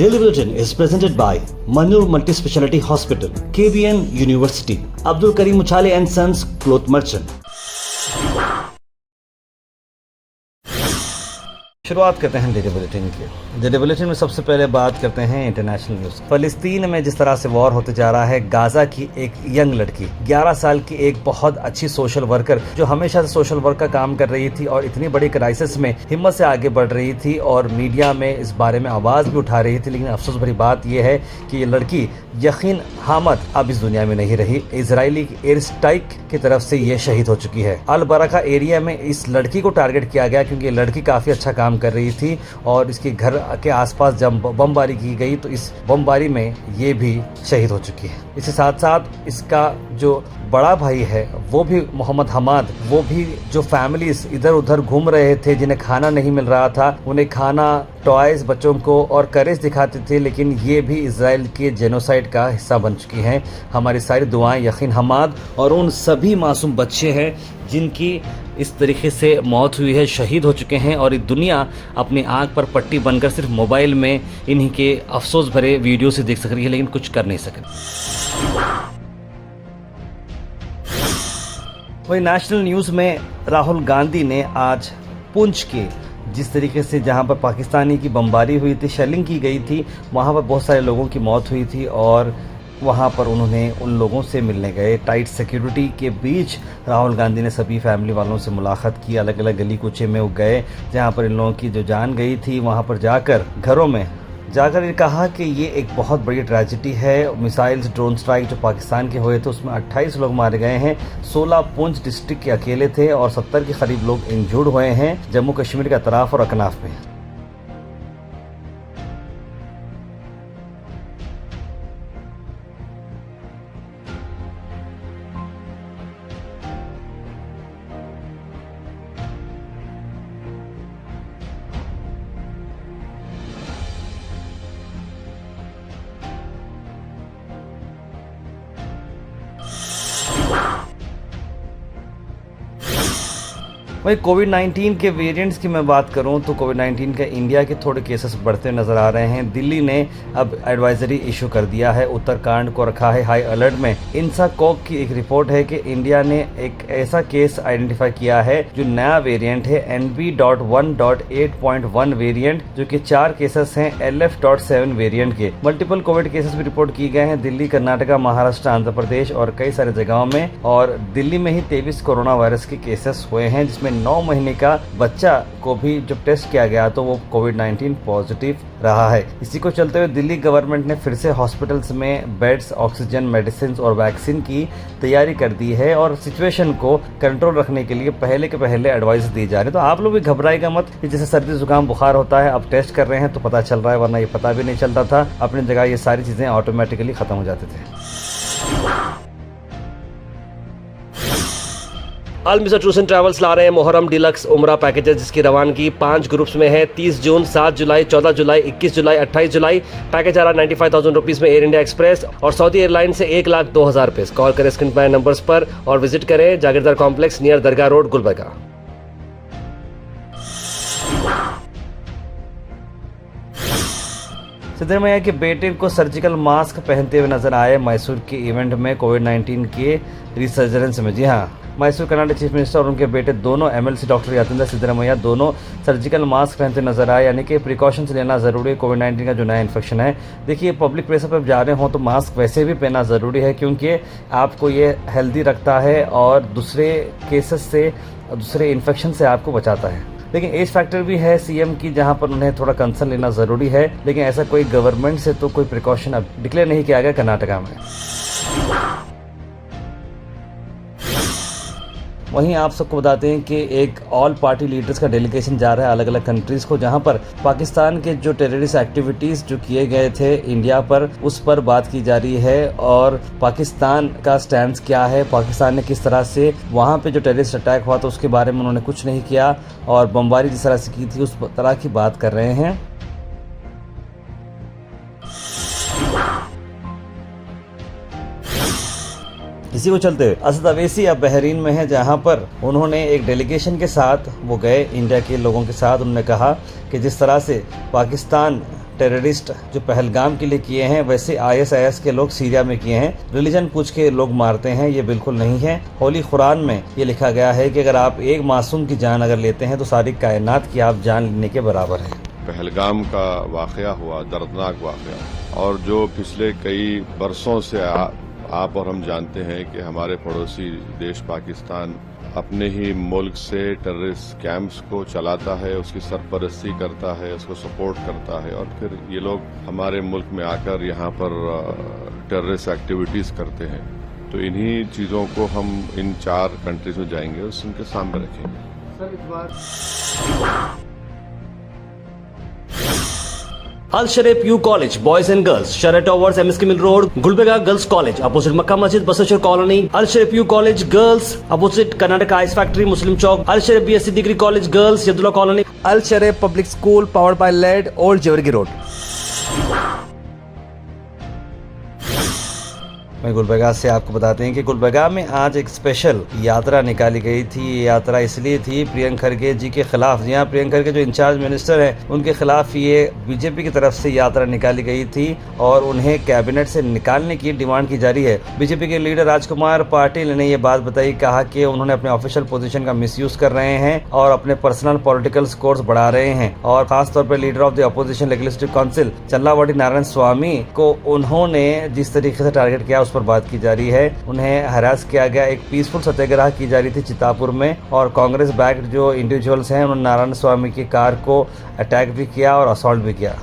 Daily Bulletin is presented by Manur Multi-Speciality Hospital, KBN University, Abdul Karim Uchale and Sons Cloth Merchant. शुरुआत करते हैं daily bulletin की। Daily bulletin में सबसे पहले बात करते हैं इंटरनेशनल न्यूज़। फ़लस्तीन में जिस तरह से वॉर होते जा रहा है, गाज़ा की एक यंग लड़की 11 साल की एक बहुत अच्छी सोशल वर्कर जो हमेशा से सोशल वर्क का काम कर रही थी और इतनी बड़ी क्राइसिस में हिम्मत से आगे बढ़ रही थी और मीडिया में इस बारे में आवाज़ भी उठा रही थी, लेकिन अफसोस भरी बात यह है कि ये लड़की यकीन हामद अब इस दुनिया में नहीं रही। इजरायली एयर स्ट्राइक की तरफ से ये शहीद हो चुकी है। अल बरका एरिया में इस लड़की को टारगेट किया गया क्योंकि ये लड़की काफ़ी अच्छा काम कर रही थी और इसके घर के आसपास जब बमबारी की गई तो इस बमबारी में ये भी शहीद हो चुकी है। इसके साथ साथ इसका जो बड़ा भाई है वो भी मोहम्मद हमाद, वो भी जो फैमिलीज इधर उधर घूम रहे थे जिन्हें खाना नहीं मिल रहा था, उन्हें खाना, टॉयज बच्चों को और करेज दिखाते थे, लेकिन ये भी इजराइल के जेनोसाइड का हिस्सा बन चुकी हैं। हमारी सारी दुआएं यकीन हमाद और उन सभी मासूम बच्चे हैं जिनकी इस तरीके से मौत हुई है, शहीद हो चुके हैं और ये दुनिया अपनी आंख पर पट्टी बनकर सिर्फ मोबाइल में इन्हीं के अफसोस भरे वीडियो से देख सक रही है, लेकिन कुछ कर नहीं सके। वही नेशनल न्यूज़ में राहुल गांधी ने आज पुंछ के जिस तरीके से जहां पर पाकिस्तानी की बमबारी हुई थी, शेलिंग की गई थी, वहां पर बहुत सारे लोगों की मौत हुई थी और वहां पर उन्होंने उन लोगों से मिलने गए। टाइट सिक्योरिटी के बीच राहुल गांधी ने सभी फैमिली वालों से मुलाकात की, अलग अलग गली कूचे में वो गए जहां पर इन लोगों की जो जान गई थी, वहां पर जाकर घरों में जाकर ये कहा कि ये एक बहुत बड़ी ट्रेजेडी है। मिसाइल्स, ड्रोन स्ट्राइक जो पाकिस्तान के हुए थे उसमें 28 लोग मारे गए हैं, 16 पुंछ डिस्ट्रिक्ट के अकेले थे और 70 के करीब लोग इंजर्ड हुए हैं जम्मू कश्मीर के अतराफ और अकनाफ में। वही कोविड-19 के वेरिएंट्स की मैं बात करूं तो कोविड-19 के इंडिया के थोड़े केसेस बढ़ते नज़र आ रहे हैं। दिल्ली ने अब एडवाइजरी इशू कर दिया है, उत्तराखंड को रखा है हाई अलर्ट में। इंसाकॉक की एक रिपोर्ट है कि इंडिया ने एक ऐसा केस आइडेंटिफाई किया है जो नया वेरिएंट है NB.1.8.1 वेरिएंट, जो कि 4 केसेस हैं LF.7 वेरिएंट के। मल्टीपल कोविड केसेस भी रिपोर्ट किए गए हैं दिल्ली, कर्नाटका, महाराष्ट्र, आंध्र प्रदेश और कई सारे जगहों में। और दिल्ली में ही 23 कोरोना वायरस के केसेस हुए हैं, जिसमें 9 महीने का बच्चा को भी जब टेस्ट किया गया तो वो कोविड-19 पॉजिटिव रहा है। इसी को चलते हुए दिल्ली गवर्नमेंट ने फिर से हॉस्पिटल्स में बेड्स, ऑक्सीजन, मेडिसिन और वैक्सीन की तैयारी कर दी है और सिचुएशन को कंट्रोल रखने के लिए पहले के पहले एडवाइस दी जा रही है। तो आप लोग भी घबराएगा मत कि जैसे सर्दी जुकाम बुखार होता है, अब टेस्ट कर रहे हैं तो पता चल रहा है, वरना ये पता भी नहीं चलता था। अपनी जगह ये सारी चीजें ऑटोमेटिकली खत्म हो जाते थे। अल मिज़र टूर्स एंड ट्रैवल्स ला रहे हैं मुहर्रम डिलक्स उम्रा पैकेजेस, जिसकी रवानगी 5 ग्रुप्स में है। 30 जून, 7 जुलाई, 14 जुलाई, 21 जुलाई, 28 जुलाई। पैकेज आ रहा 95,000 रुपीज़ में एयर इंडिया एक्सप्रेस और सऊदी एयरलाइन से 1,02,000 रुपये। कॉल करें स्क्रीन पर नंबर्स पर और विजिट करें जागीरदार कॉम्प्लेक्स नियर दरगाह रोड, गुलबर्गा। सिद्धरमैया के बेटे को सर्जिकल मास्क पहनते हुए नजर आए मैसूर के इवेंट में कोविड-19 के रिसर्जेंस में। जी हाँ, मैसूर कर्नाटक चीफ मिनिस्टर और उनके बेटे दोनों MLC डॉक्टर यतींद्र सिद्धरमैया दोनों सर्जिकल मास्क पहनते नजर आए, यानी कि प्रिकॉशंस लेना ज़रूरी है कोविड-19 का जो नया इन्फेक्शन है। देखिए, पब्लिक प्लेस पर जा रहे हो तो मास्क वैसे भी पहनना ज़रूरी है क्योंकि आपको ये हेल्दी रखता है और दूसरे केसेस से, दूसरे इन्फेक्शन से आपको बचाता है। लेकिन एज फैक्टर भी है CM की, जहां पर उन्हें थोड़ा कंसर्न लेना ज़रूरी है, लेकिन ऐसा कोई गवर्नमेंट से तो कोई प्रिकॉशन अब डिक्लेयर नहीं किया गया कर्नाटका में। वहीं आप सबको बताते हैं कि एक ऑल पार्टी लीडर्स का डेलीगेशन जा रहा है अलग अलग कंट्रीज़ को, जहां पर पाकिस्तान के जो टेररिस्ट एक्टिविटीज़ जो किए गए थे इंडिया पर, उस पर बात की जा रही है और पाकिस्तान का स्टैंड क्या है, पाकिस्तान ने किस तरह से वहां पे जो टेररिस्ट अटैक हुआ तो उसके बारे में उन्होंने कुछ नहीं किया और बमबारी जिस तरह से की थी उस तरह की बात कर रहे हैं। इसी को चलते हुए असद अवैसी अब बहरीन में है, जहां पर उन्होंने एक डेलीगेशन के साथ वो गए इंडिया के लोगों के साथ। उन्होंने कहा कि जिस तरह से पाकिस्तान टेररिस्ट जो पहलगाम के लिए किए हैं वैसे ISIS के लोग सीरिया में किए हैं। रिलीजन पूछ के लोग मारते हैं, ये बिल्कुल नहीं है। होली कुरान में ये लिखा गया है कि अगर आप एक मासूम की जान अगर लेते हैं तो सारी कायनात की आप जान लेने के बराबर है। पहलगाम का वाक़या हुआ, दर्दनाक वाक़या, और जो पिछले कई बरसों से आप और हम जानते हैं कि हमारे पड़ोसी देश पाकिस्तान अपने ही मुल्क से टेररिस्ट कैंप्स को चलाता है, उसकी सरपरस्ती करता है, उसको सपोर्ट करता है, और फिर ये लोग हमारे मुल्क में आकर यहाँ पर टेररिस्ट एक्टिविटीज़ करते हैं। तो इन्हीं चीज़ों को हम इन 4 कंट्रीज में जाएंगे और उनके सामने रखेंगे। सर इस बार Al Sharif U College, Boys and Girls, Sharia Towers, MSK Mill Road, Gulbega Girls College, opposite Makkah Masjid, Basashar Colony. Al Sharif U College, Girls, opposite Karnataka Ice Factory, Muslim Chowk. Al Sharif BSc Degree College, Girls, Yadullah Colony. Al Sharif Public School, powered by LED, Old Jewargi Road. मैं गुलबर्गा से आपको बताते हैं कि गुलबर्गा में आज एक special यात्रा निकाली गई थी। ये यात्रा इसलिए थी प्रियंक खरगे जी के खिलाफ। जी हाँ, प्रियंक खरगे जो इंचार्ज मिनिस्टर हैं उनके खिलाफ ये बीजेपी की तरफ से यात्रा निकाली गई थी और उन्हें कैबिनेट से निकालने की डिमांड की जा रही है। बीजेपी के लीडर राजकुमार पाटिल ने ये बात बताई, कहा कि उन्होंने अपने ऑफिशियल पोजीशन का मिसयूज कर रहे हैं और अपने पर्सनल पॉलिटिकल स्कोर्स बढ़ा रहे हैं। और खासतौर पर leader of the opposition legislative council Chalavadi Narayana Swamy को उन्होंने जिस तरीके से टारगेट किया पर बात की जा रही है। उन्हें हरास किया गया। एक पीसफुल सत्याग्रह की जा रही थी चितापुर में और कांग्रेस बैक्ड जो इंडिविजुअल्स हैं उन्होंने नारायण स्वामी की कार को अटैक भी किया और असॉल्ट भी किया।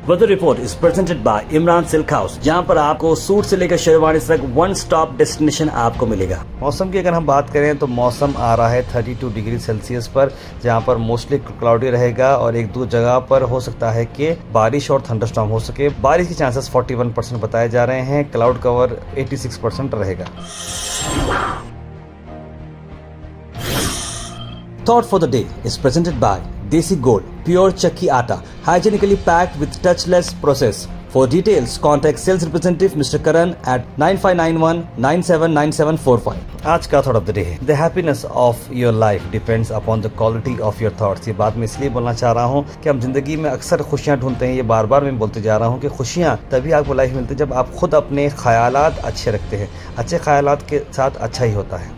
Weather report is presented by Imran silk house, जहां पर आपको सूट से लेकर शेरवानी तक वन स्टॉप डेस्टिनेशन आपको मिलेगा। मौसम की अगर हम बात करें तो मौसम आ रहा है 32 डिग्री सेल्सियस पर, जहां पर मोस्टली क्लाउडी रहेगा और एक दो जगह पर हो सकता है कि बारिश और थंडरस्टॉर्म हो सके। बारिश के चांसेस 41% बताए जा रहे हैं। क्लाउड कवर 86% रहेगा। Thought for the day is presented by Desi Gold, pure chakki atta, hygienically packed with touchless process. For details, contact sales representative Mr. Karan at 9591979745. आज का थॉट ऑफ द डे है, the happiness of your life depends upon the quality of your thoughts. ये बात मैं इसलिए बोलना चाह रहा हूँ कि हम जिंदगी में अक्सर खुशियाँ ढूंढते हैं। ये बार बार मैं बोलते जा रहा हूँ कि खुशियाँ तभी आपको लाइफ मिलती है जब आप खुद अपने ख्यालात अच्छे रखते हैं। अच्छे ख्यालात के साथ अच्छा ही होता है।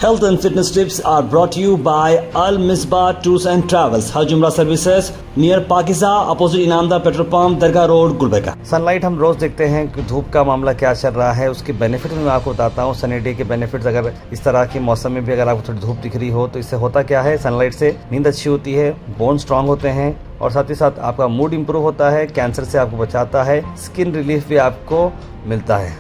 Health and fitness tips are brought to you by Al Misbah Tours and Travels, Hajj Umrah Services, near Pakiza, opposite Inamda Petrol Pump, Dargah Road, Gulbarga. Sunlight हम रोज देखते हैं कि धूप का मामला क्या चल रहा है, उसके बेनिफिट मैं आपको बताता हूँ। सनी डे के बेनिफिट्स, अगर इस तरह के मौसम में भी अगर आपको थोड़ी धूप दिख रही हो तो इससे होता क्या है, सनलाइट से नींद अच्छी होती है, बोन स्ट्रांग होते हैं और साथ ही साथ आपका मूड इंप्रूव होता है, कैंसर से आपको बचाता है, स्किन रिलीफ भी आपको मिलता है।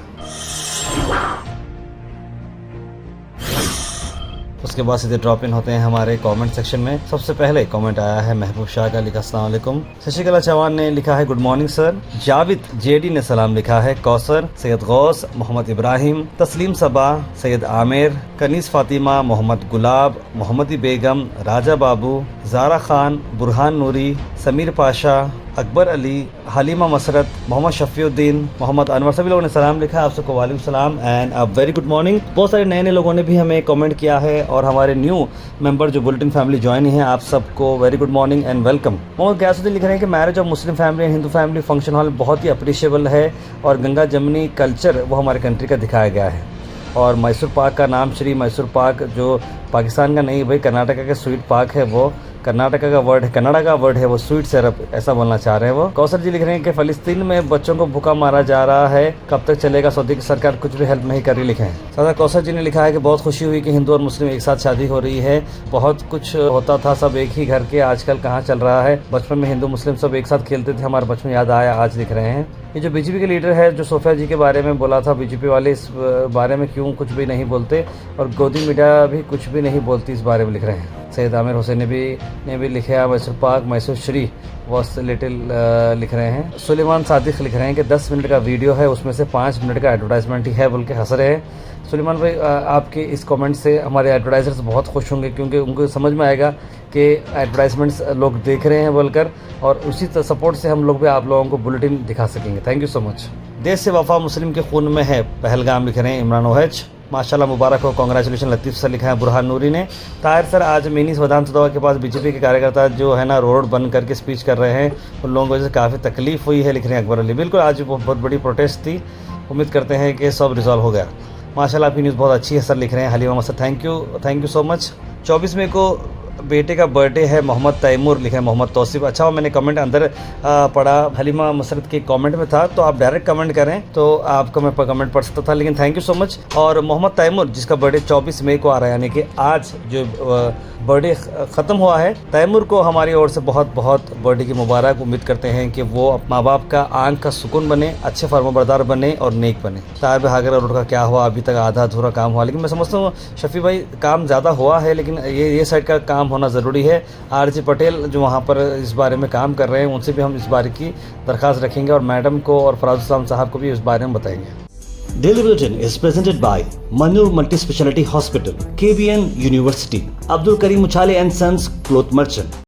उसके बाद सीधे ड्रॉप इन होते हैं हमारे कमेंट सेक्शन में। सबसे पहले कमेंट आया है महबूब शाह का, लिखा अस्सलाम वालेकुम। शशिकला चौहान ने लिखा है good morning sir. Javid JD ने सलाम लिखा है। कौसर, सैयद गौस, मोहम्मद इब्राहिम, तस्लीम सबा, सैयद आमिर, कनीस फातिमा, मोहम्मद गुलाब, मोहम्मदी बेगम, राजा बाबू, ज़ारा खान, बुरहान नूरी, समीर पाशा, अकबर अली, हलीमा मसरत, मोहम्मद शफीउद्दीन, मोहम्मद अनवर, सभी लोगों ने सलाम लिखा। आप सबको वालेकुम सलाम and a very good morning. बहुत सारे नए नए लोगों ने भी हमें कमेंट किया है और हमारे न्यू मेंबर जो बुलेटिन फैमिली ज्वाइन हैं, आप सबको very good morning and welcome. Mohammad Ghiyasuddin लिख रहे हैं कि marriage of Muslim family and Hindu family function hall बहुत ही अप्रिशिएबल है और गंगा जमनी कल्चर वो हमारे कंट्री का दिखाया गया है। और मैसूर पाक का नाम श्री मैसूर पाक जो पाकिस्तान का नहीं भाई कर्नाटका का स्वीट पाक है, वो कर्नाटका का वर्ड है, कन्नड़ा का वर्ड है वो स्वीट सिरप, ऐसा बोलना चाह रहे हैं वो। कौसर जी लिख रहे हैं कि फ़लस्तीन में बच्चों को भूखा मारा जा रहा है, कब तक चलेगा, सऊदी की सरकार कुछ भी हेल्प नहीं कर रही, लिखे हैं। सादा कौसर जी ने लिखा है कि बहुत खुशी हुई कि हिंदू और मुस्लिम एक साथ शादी हो रही है। बहुत कुछ होता था सब एक ही घर के, आजकल कहाँ चल रहा है। बचपन में हिंदू मुस्लिम सब एक साथ खेलते थे, हमारा बचपन याद आया आज, लिख रहे हैं। ये जो बीजेपी के लीडर है जो सोफिया जी के बारे में बोला था, बीजेपी वाले इस बारे में क्यों कुछ भी नहीं बोलते और गोदी मीडिया भी कुछ भी नहीं बोलती इस बारे में, लिख रहे हैं। सैयद आमिर हुसैन ने भी लिखा मैसूर पाक मैसूर श्री वॉस लिटिल, लिख रहे हैं। सुलेमान सादिक लिख रहे हैं कि 10 मिनट का वीडियो है, उसमें से 5 मिनट का एडवर्टाइजमेंट ही है बोल के हंस रहे हैं। सुलेमान भाई आपके इस कमेंट से हमारे एडवर्टाइजर्स बहुत खुश होंगे क्योंकि उनको समझ में आएगा कि एडवर्टाइजमेंट्स लोग देख रहे हैं बोलकर, और उसी सपोर्ट से हम लोग भी आप लोगों को बुलेटिन दिखा सकेंगे। Thank you so much. देश से वफा मुस्लिम के खून में है, पहलगाम, लिख रहे हैं इमरान ओहच। माशाल्लाह मुबारक हो, कॉन्ग्रेचुलेशन लतीफ़ सर लिखा है बुरहान नूरी ने। ताहिर सर आज मिनी विधानसभा के पास बीजेपी के कार्यकर्ता जो है ना रोड बंद करके स्पीच कर रहे हैं, उन लोगों को वजह से काफ़ी तकलीफ हुई है, लिख रहे हैं अकबर अली। बिल्कुल आज बहुत बड़ी प्रोटेस्ट थी, उम्मीद करते हैं कि सब रिजॉल्व हो गया। माशाल्लाह आपकी न्यूज़ बहुत अच्छी है सर, लिख रहे हैं Halima Masad, thank you so much. 24 मई को बेटे का बर्थडे है मोहम्मद तैमूर, लिखा है मोहम्मद तौसीफ। अच्छा हो मैंने कमेंट अंदर पढ़ा, हलीमा मसरत के कमेंट में था, तो आप डायरेक्ट कमेंट करें तो आपका मैं कमेंट पढ़ सकता था, लेकिन थैंक यू सो मच। और मोहम्मद तैमूर जिसका बर्थडे 24 मई को आ रहा है, यानी कि आज जो बर्थडे ख़त्म हुआ है, तैमूर को हमारी ओर से बहुत बहुत बर्थडे की मुबारक। उम्मीद करते हैं कि वो माँ बाप का आंख का सुकून बने, अच्छे फर्माबरदार बने और नेक बने। ताहिर हागरा रोड का क्या हुआ, अभी तक आधा अधूरा काम हुआ, लेकिन मैं समझता हूँ शफी भाई काम ज़्यादा हुआ है, लेकिन ये साइड का काम होना ज़रूरी है। आरजी पटेल जो वहाँ पर इस बारे में काम कर रहे हैं, उनसे भी हम इस बारे की दरख्वास्त रखेंगे और मैडम को और फराज इस्लाम साहब को भी इस बारे में बताएंगे। Daily Bulletin is presented by Manur Multi-Speciality Hospital, KBN University, Abdul Karim Uchale and Sons Cloth Merchant.